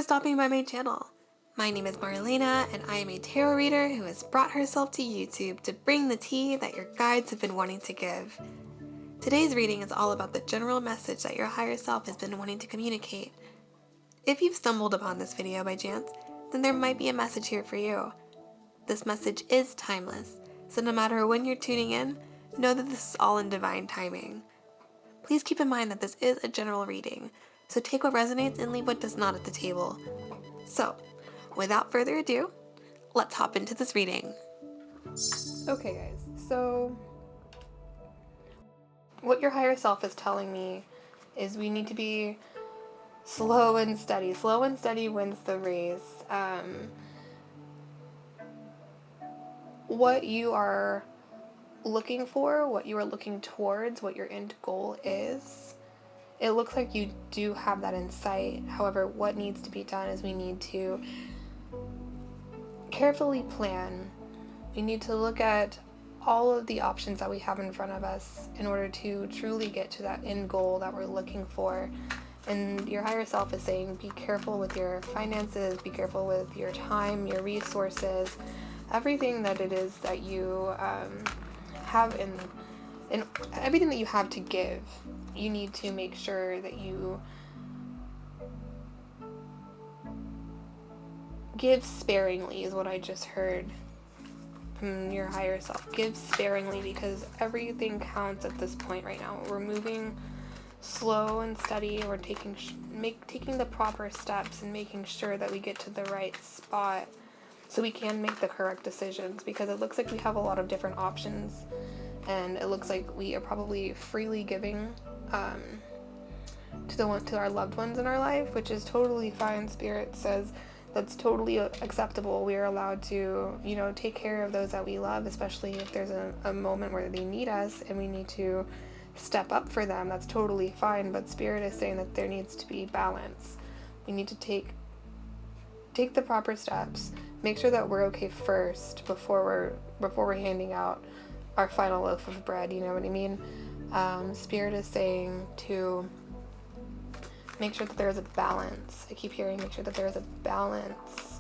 stopping by my channel. My name is Marlena, and I am a tarot reader who has brought herself to YouTube to bring the tea that your guides have been wanting to give. Today's reading is all about the general message that your higher self has been wanting to communicate. If you've stumbled upon this video by chance, then there might be a message here for you. This message is timeless, so no matter when you're tuning in, know that this is all in divine timing. Please keep in mind that this is a general reading, so take what resonates and leave what does not at the table. So, without further ado, let's hop into this reading. Okay guys, so what your higher self is telling me is we need to be slow and steady. Slow and steady wins the race. What you are looking for, what you are looking towards, what your end goal is, it looks like you do have that in sight. However, what needs to be done is we need to carefully plan. We need to look at all of the options that we have in front of us in order to truly get to that end goal that we're looking for. And your higher self is saying, be careful with your finances, be careful with your time, your resources, everything that it is that you have in everything that you have to give. You need to make sure that you give sparingly, is what I just heard from your higher self. Give sparingly, because everything counts at this point right now. We're moving slow and steady. We're taking the proper steps and making sure that we get to the right spot so we can make the correct decisions, because it looks like we have a lot of different options, and it looks like we are probably freely giving to our loved ones in our life, which is totally fine. Spirit says that's totally acceptable. We are allowed to, take care of those that we love, especially if there's a moment where they need us and we need to step up for them. That's totally fine. But Spirit is saying that there needs to be balance. We need to take the proper steps, make sure that we're okay first before we're handing out our final loaf of bread. You know what I mean? Spirit is saying to make sure that there is a balance. I keep hearing make sure that there is a balance.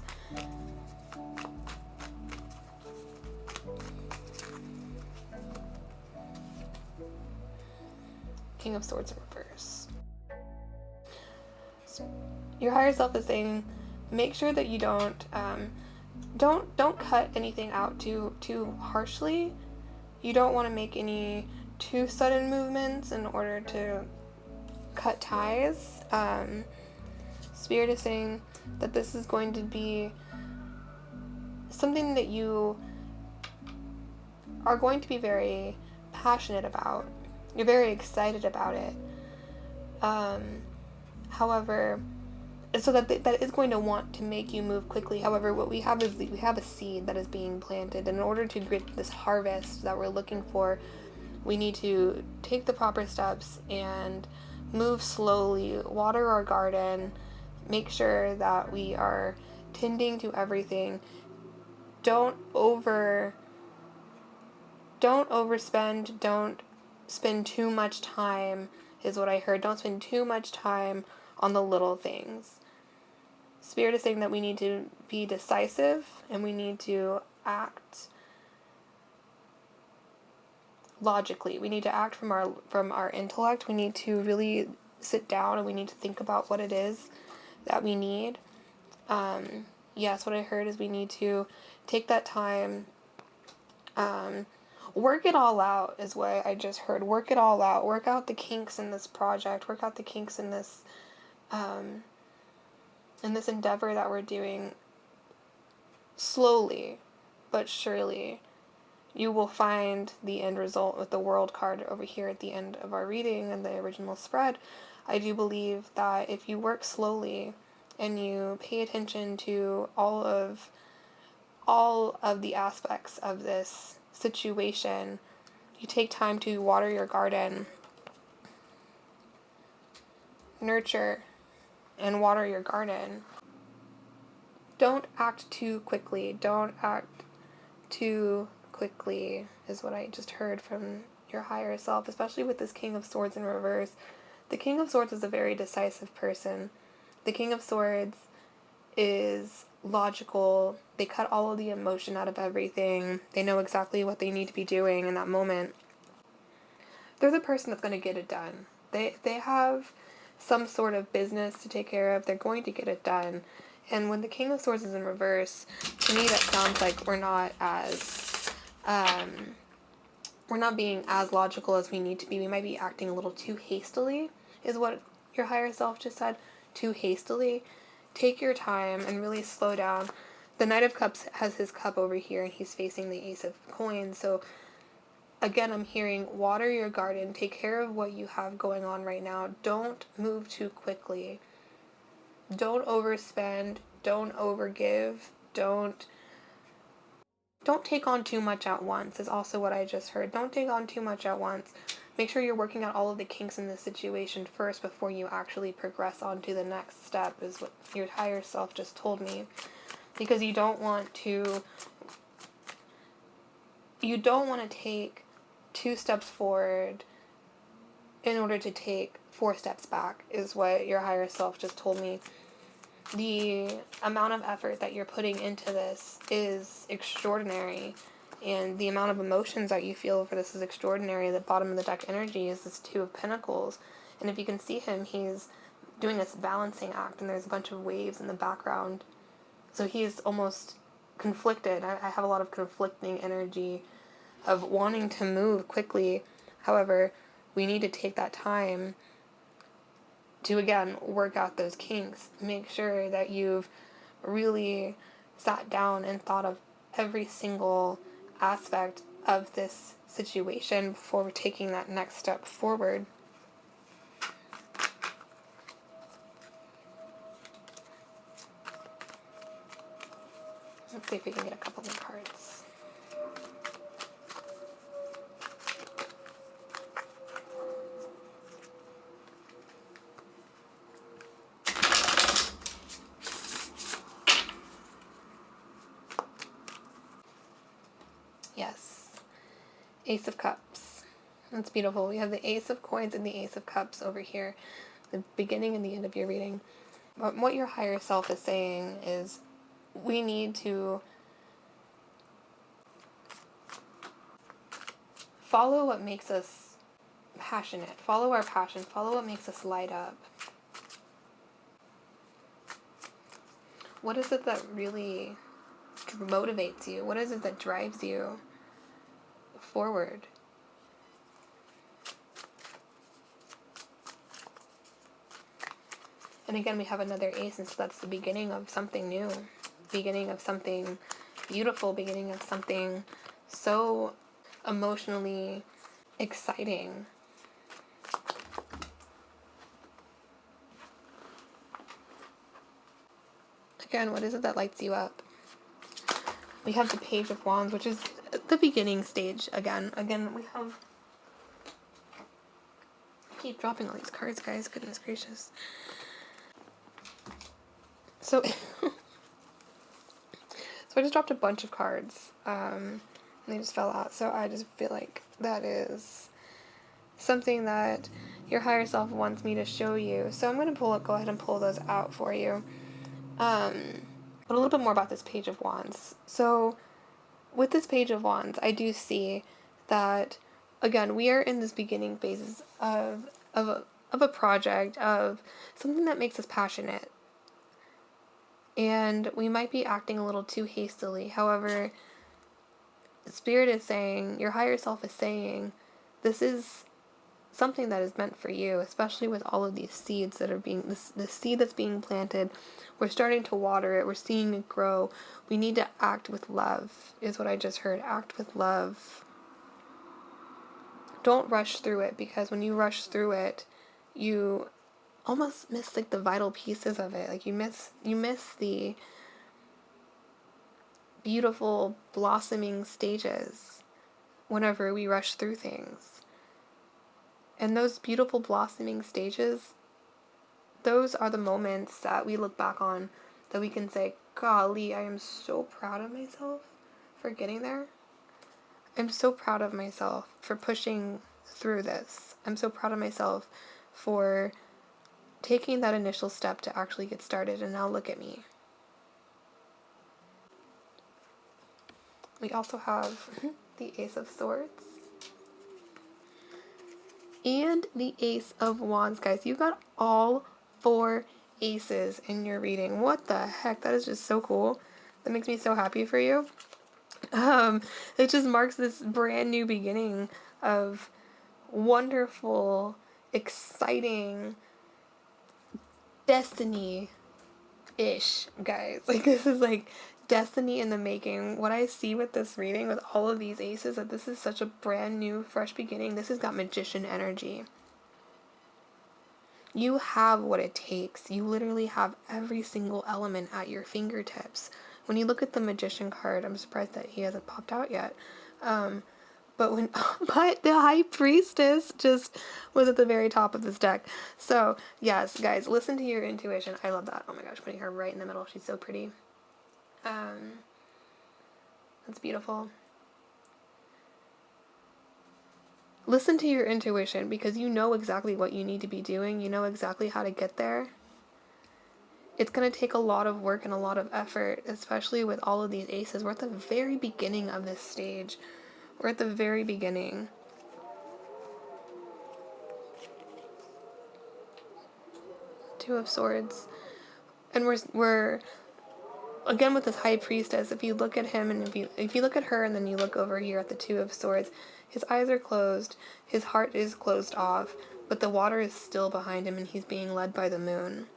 King of Swords in reverse. So your higher self is saying, make sure that you don't cut anything out too harshly. You don't want to make any too sudden movements in order to cut ties. Spirit is saying that this is going to be something that you are going to be very passionate about. You're very excited about it. However, so that is going to want to make you move quickly. However, what we have is we have a seed that is being planted, and in order to get this harvest that we're looking for, we need to take the proper steps and move slowly, water our garden, make sure that we are tending to everything. Don't overspend, don't spend too much time, is what I heard. Don't spend too much time on the little things. Spirit is saying that we need to be decisive and we need to act logically. We need to act from our intellect. We need to really sit down and we need to think about what it is that we need. Yes, what I heard is we need to take that time, work it all out, is what I just heard. Work it all out. Work out the kinks in this project. Work out the kinks in this endeavor that we're doing. Slowly but surely you will find the end result with the World card over here at the end of our reading and the original spread. I do believe that if you work slowly and you pay attention to all of the aspects of this situation, you take time to water your garden, nurture and water your garden. Don't act too quickly. Don't act too quickly, is what I just heard from your higher self, especially with this King of Swords in reverse. The King of Swords is a very decisive person. The King of Swords is logical. They cut all of the emotion out of everything. They know exactly what they need to be doing in that moment. They're the person that's going to get it done. They have some sort of business to take care of. They're going to get it done. And when the King of Swords is in reverse, to me that sounds like we're not being as logical as we need to be. We might be acting a little too hastily, is what your higher self just said. Too hastily. Take your time and really slow down. The Knight of Cups has his cup over here, and he's facing the Ace of Coins. So again, I'm hearing water your garden. Take care of what you have going on right now. Don't move too quickly. Don't overspend. Don't overgive. Don't take on too much at once, is also what I just heard. Don't take on too much at once. Make sure you're working out all of the kinks in this situation first before you actually progress on to the next step, is what your higher self just told me. Because you don't want to take 2 steps forward in order to take 4 steps back, is what your higher self just told me. The amount of effort that you're putting into this is extraordinary, and the amount of emotions that you feel for this is extraordinary. The bottom of the deck energy is this 2 of Pentacles, and if you can see him, he's doing this balancing act, and there's a bunch of waves in the background. So he's almost conflicted. I have a lot of conflicting energy of wanting to move quickly. However, we need to take that time to, again, work out those kinks. Make sure that you've really sat down and thought of every single aspect of this situation before taking that next step forward. Let's see if we can get a couple more cards. Yes. Ace of Cups. That's beautiful. We have the Ace of Coins and the Ace of Cups over here, the beginning and the end of your reading. But what your higher self is saying is we need to follow what makes us passionate. Follow our passion. Follow what makes us light up. What is it that really motivates you? What is it that drives you forward? And again, we have another ace, and so that's the beginning of something new. Beginning of something beautiful. Beginning of something so emotionally exciting. Again, what is it that lights you up? We have the Page of Wands, which is the beginning stage again. Again, we have... I keep dropping all these cards, guys. Goodness gracious. So, so I just dropped a bunch of cards. And they just fell out. So I just feel like that is something that your higher self wants me to show you. So I'm going to go ahead and pull those out for you. But a little bit more about this Page of Wands. So with this Page of Wands, I do see that, again, we are in this beginning phases of a project, of something that makes us passionate. And we might be acting a little too hastily. However, Spirit is saying, your higher self is saying, this is something that is meant for you, especially with all of these seeds that are being, this seed that's being planted. We're starting to water it. We're seeing it grow. We need to act with love, is what I just heard. Act with love. Don't rush through it, because when you rush through it, you almost miss like the vital pieces of it. Like you miss the beautiful blossoming stages whenever we rush through things. And those beautiful blossoming stages, those are the moments that we look back on that we can say, golly, I am so proud of myself for getting there. I'm so proud of myself for pushing through this. I'm so proud of myself for taking that initial step to actually get started, and now look at me. We also have the Ace of Swords and the Ace of Wands, guys. You got all 4 aces in your reading. What the heck? That is just so cool. That makes me so happy for you. It just marks this brand new beginning of wonderful, exciting destiny-ish, guys. Like, this is like destiny in the making. What I see with this reading, with all of these aces, that this is such a brand new, fresh beginning. This has got magician energy. You have what it takes. You literally have every single element at your fingertips. When you look at the magician card, I'm surprised that he hasn't popped out yet. But the High Priestess just was at the very top of this deck. So yes, guys, listen to your intuition. I love that. Oh my gosh, putting her right in the middle. She's so pretty. That's beautiful. Listen to your intuition, because you know exactly what you need to be doing. You know exactly how to get there. It's going to take a lot of work and a lot of effort, especially with all of these aces. We're at the very beginning of this stage. We're at the very beginning. Two of Swords. And we're again with this High Priestess. If you look at him, and if you look at her, and then you look over here at the Two of Swords, his eyes are closed, his heart is closed off, but the water is still behind him, and he's being led by the moon.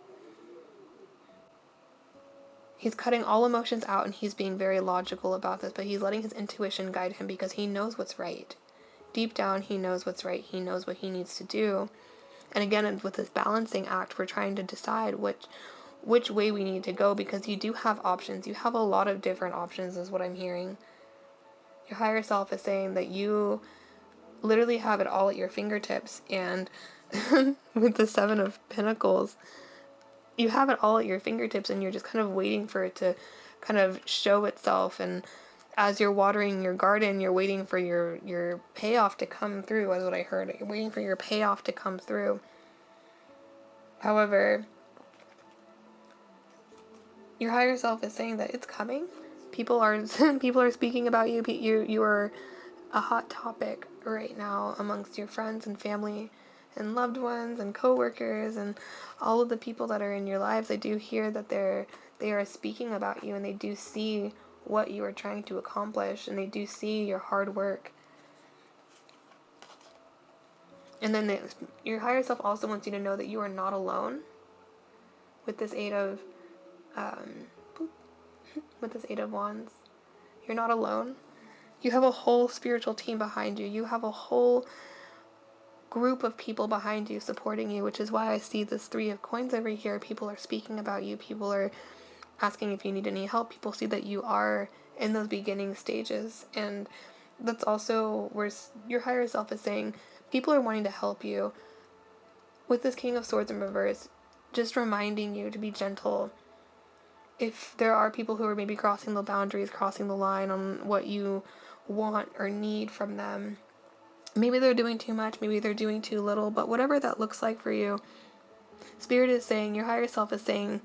He's cutting all emotions out, and he's being very logical about this, but he's letting his intuition guide him, because he knows what's right. Deep down, he knows what's right. He knows what he needs to do. And again, with this balancing act, we're trying to decide which way we need to go, because you do have options. You have a lot of different options, is what I'm hearing. Your higher self is saying that you literally have it all at your fingertips, and with the Seven of Pentacles, you have it all at your fingertips, and you're just kind of waiting for it to kind of show itself. And as you're watering your garden, you're waiting for your payoff to come through, is what I heard. You're waiting for your payoff to come through. However, your higher self is saying that it's coming. People are speaking about you. You are a hot topic right now amongst your friends and family and loved ones and coworkers and all of the people that are in your lives. I do hear that they are speaking about you, and they do see what you are trying to accomplish, and they do see your hard work. And then your higher self also wants you to know that you are not alone. With this Eight of Wands, you're not alone. You have a whole spiritual team behind you. You have a whole group of people behind you supporting you, which is why I see this Three of Coins over here. People are speaking about you. People are asking if you need any help. People see that you are in those beginning stages, and that's also where your higher self is saying people are wanting to help you. With this King of Swords in reverse, just reminding you to be gentle. If there are people who are maybe crossing the boundaries, crossing the line on what you want or need from them, maybe they're doing too much, maybe they're doing too little, but whatever that looks like for you, Spirit is saying, your higher self is saying,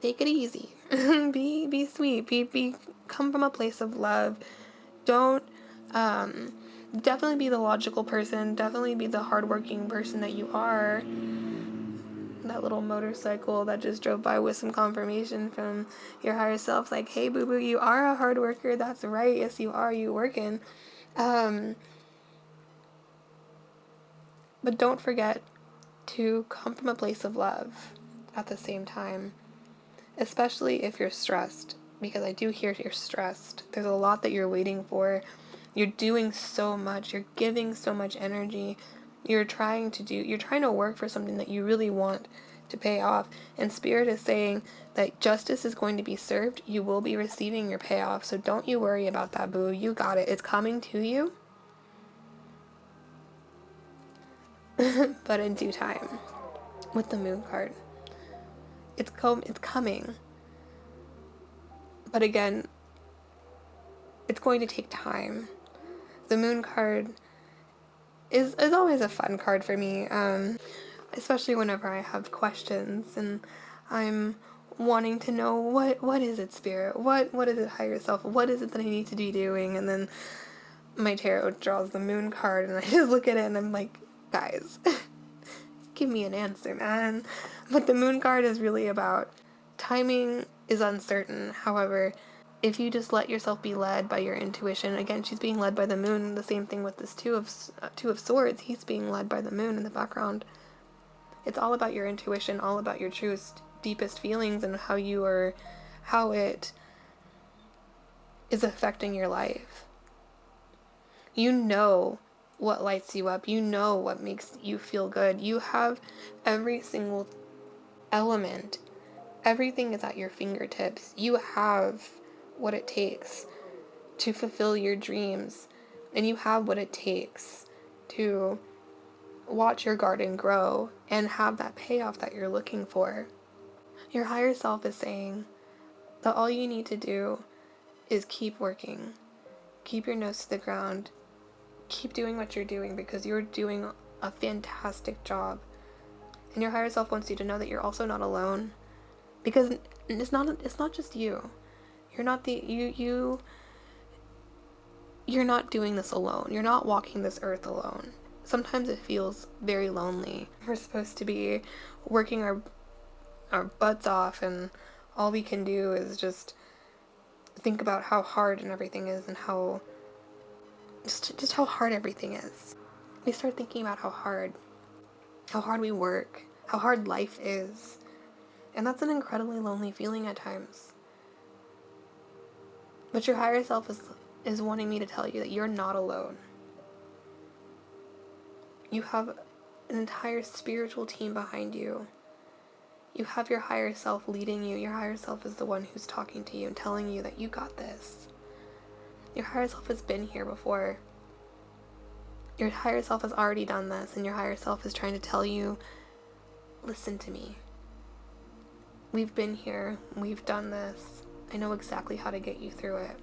take it easy. be sweet. Come from a place of love. Don't definitely be the logical person. Definitely be the hardworking person that you are. That little motorcycle that just drove by with some confirmation from your higher self, like, hey, boo boo, you are a hard worker. That's right. Yes, you are. You working. But don't forget to come from a place of love at the same time, especially if you're stressed, because I do hear you're stressed. There's a lot that you're waiting for. You're doing so much. You're giving so much energy. You're trying to work for something that you really want to pay off. And Spirit is saying that justice is going to be served. You will be receiving your payoff. So don't you worry about that, boo. You got it. It's coming to you. But in due time. With the Moon card. It's coming. But again, it's going to take time. The Moon card is always a fun card for me, especially whenever I have questions and I'm wanting to know what is it, spirit? What is it, higher self? What is it that I need to be doing? And then my tarot draws the moon card, and I just look at it and I'm like, guys, give me an answer, man. But the moon card is really about timing is uncertain. However, if you just let yourself be led by your intuition, again, she's being led by the moon. The same thing with this two of swords. He's being led by the moon in the background. It's all about your intuition, all about your truest, deepest feelings, and how it is affecting your life. You know what lights you up. You know what makes you feel good. You have every single element. Everything is at your fingertips. You have what it takes to fulfill your dreams, and you have what it takes to watch your garden grow and have that payoff that you're looking for. Your higher self is saying that all you need to do is keep working, keep your nose to the ground, keep doing what you're doing, because you're doing a fantastic job. And your higher self wants you to know that you're also not alone, because it's not just you. You're not you're not doing this alone. You're not walking this earth alone. Sometimes it feels very lonely. We're supposed to be working our butts off, and all we can do is just think about how hard and everything is, and how just how hard everything is. We start thinking about how hard we work, how hard life is. And that's an incredibly lonely feeling at times. But your higher self is wanting me to tell you that you're not alone. You have an entire spiritual team behind you. You have your higher self leading you. Your higher self is the one who's talking to you and telling you that you got this. Your higher self has been here before. Your higher self has already done this, and your higher self is trying to tell you, listen to me. We've been here. We've done this. I know exactly how to get you through it.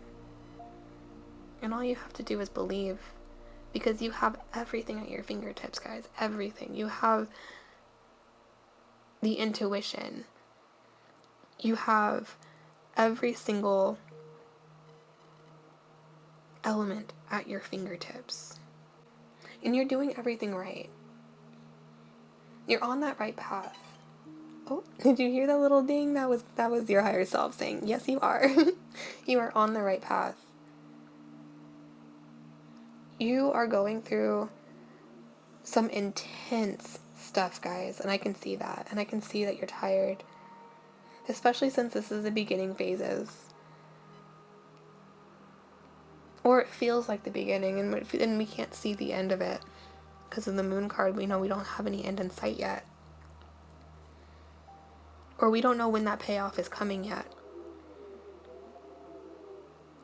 And all you have to do is believe, because you have everything at your fingertips, guys. Everything. You have the intuition. You have every single element at your fingertips. And you're doing everything right. You're on that right path. Oh, did you hear that little ding? That was your higher self saying, yes, you are. You are on the right path. You are going through some intense stuff, guys, and I can see that. And I can see that you're tired, especially since this is the beginning phases. Or it feels like the beginning, and we can't see the end of it. Because of the moon card, we know we don't have any end in sight yet. Or we don't know when that payoff is coming yet.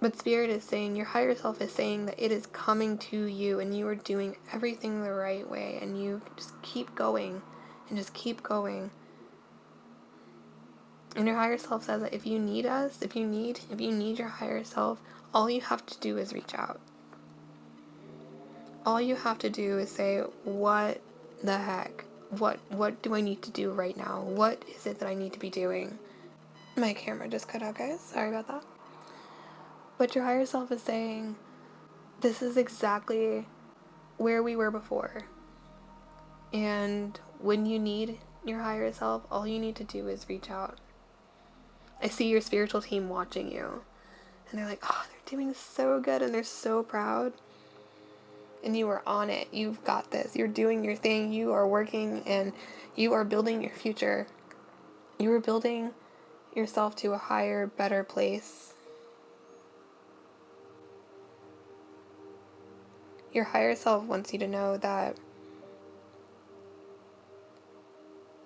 But Spirit is saying, your higher self is saying that it is coming to you, and you are doing everything the right way, and you just keep going, and just keep going. And your higher self says that if you need us, if you need your higher self, all you have to do is reach out. All you have to do is say, what the heck? What do I need to do right now? What is it that I need to be doing? My camera just cut out, guys. Sorry about that. But your higher self is saying, this is exactly where we were before. And when you need your higher self, all you need to do is reach out. I see your spiritual team watching you. And they're like, oh, they're doing so good, and they're so proud. And you are on it. You've got this. You're doing your thing. You are working, and you are building your future. You are building yourself to a higher, better place. Your higher self wants you to know that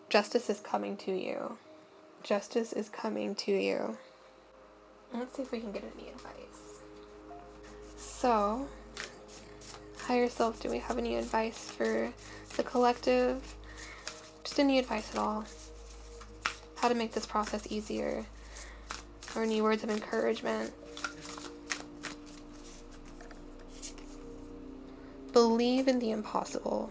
justice is coming to you. Justice is coming to you. Let's see if we can get any advice. So, higher self, do we have any advice for the collective? Just any advice at all? How to make this process easier? Or any words of encouragement? Believe in the impossible.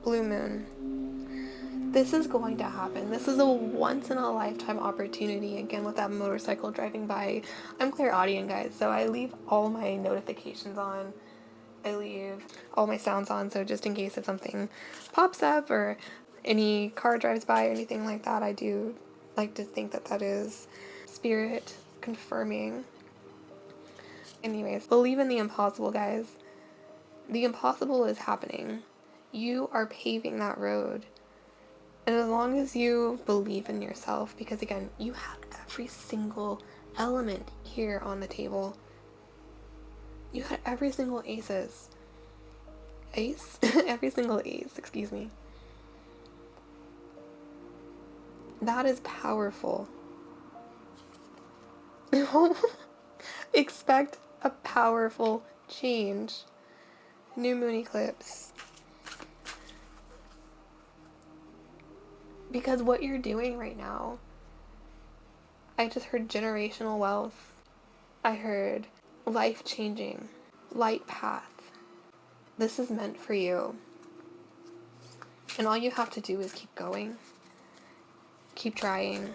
Blue moon. This is going to happen. This is a once in a lifetime opportunity. Again, with that motorcycle driving by. I'm clairaudient, guys, so I leave all my notifications on. I leave all my sounds on, so just in case if something pops up or any car drives by or anything like that, I do like to think that that is spirit confirming. Anyways, believe in the impossible, guys. The impossible is happening. You are paving that road. And as long as you believe in yourself, because again, you have every single element here on the table. You had every single ace? Every single ace, excuse me. That is powerful. Expect a powerful change. New moon eclipse. Because what you're doing right now, I just heard generational wealth. I heard life-changing, light path. This is meant for you. And all you have to do is keep going. Keep trying.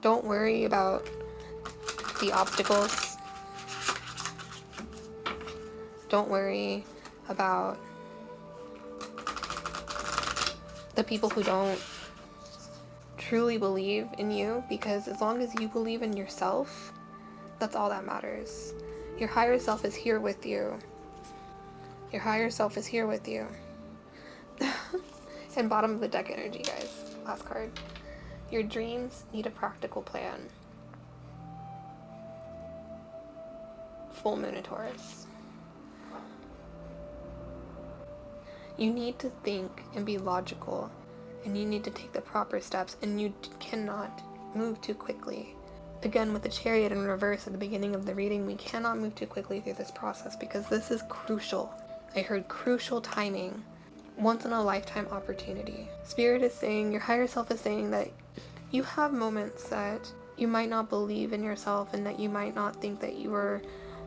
Don't worry about the obstacles. Don't worry about the people who don't truly believe in you, because as long as you believe in yourself, that's all that matters. Your higher self is here with you. Your higher self is here with you. And bottom of the deck energy, guys. Last card. Your dreams need a practical plan. Full moon in Taurus. You need to think and be logical, and you need to take the proper steps, and you cannot move too quickly. Again, with the Chariot in reverse at the beginning of the reading, we cannot move too quickly through this process because this is crucial. I heard crucial timing. Once in a lifetime opportunity. Spirit is saying, your higher self is saying that you have moments that you might not believe in yourself and that you might not think that you are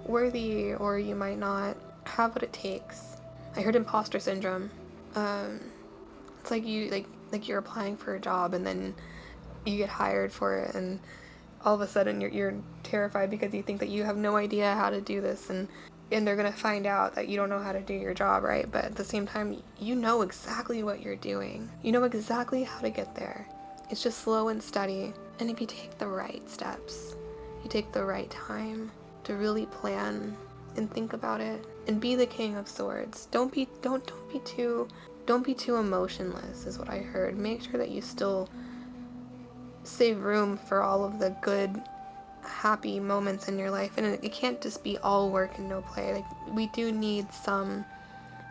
worthy, or you might not have what it takes. I heard imposter syndrome. It's like you're applying for a job and then you get hired for it, and all of a sudden you're terrified because you think that you have no idea how to do this, and they're gonna find out that you don't know how to do your job, right? But at the same time, you know exactly what you're doing. You know exactly how to get there. It's just slow and steady. And if you take the right steps, you take the right time to really plan and think about it and be the King of Swords. Don't be too emotionless is what I heard. Make sure that you still save room for all of the good, happy moments in your life, and it can't just be all work and no play. Like, we do need some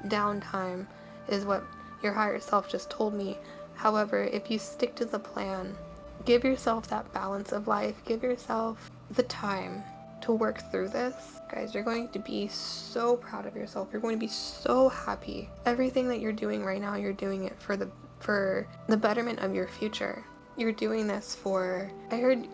downtime, is what your higher self just told me. However, if you stick to the plan, give yourself that balance of life, give yourself the time to work through this, guys, you're going to be so proud of yourself. You're going to be so happy. Everything that you're doing right now, you're doing it for the betterment of your future. You're doing this for, I heard,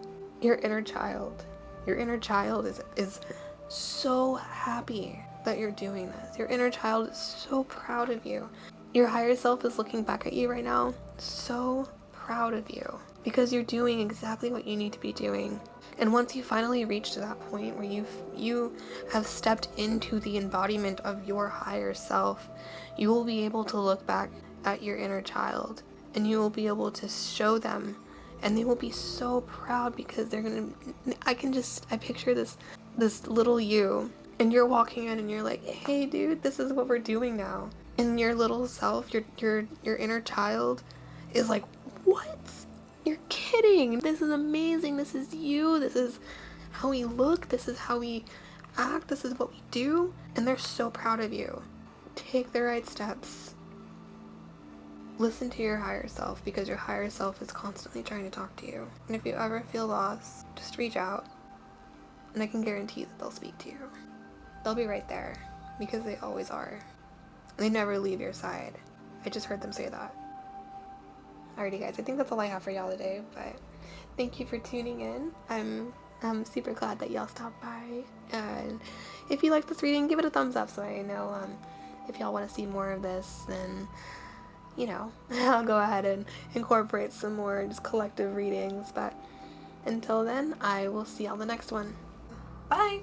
your inner child. Your inner child is so happy that you're doing this. Your inner child is so proud of you. Your higher self is looking back at you right now, so proud of you, because you're doing exactly what you need to be doing. And once you finally reach to that point where you have stepped into the embodiment of your higher self, you will be able to look back at your inner child, and you will be able to show them, and they will be so proud, because they're gonna, I picture this little you, and you're walking in and you're like, hey dude, this is what we're doing now. And your little self, your inner child is like, what? You're kidding. This is amazing. This is you. This is how we look. This is how we act. This is what we do. And they're so proud of you. Take the right steps. Listen to your higher self, because your higher self is constantly trying to talk to you. And if you ever feel lost, just reach out. And I can guarantee that they'll speak to you. They'll be right there, because they always are. They never leave your side. I just heard them say that. Alrighty guys, I think that's all I have for y'all today, but thank you for tuning in. I'm super glad that y'all stopped by, and if you like this reading, give it a thumbs up so I know if y'all want to see more of this, then I'll go ahead and incorporate some more just collective readings. But until then, I will see you on the next one. Bye!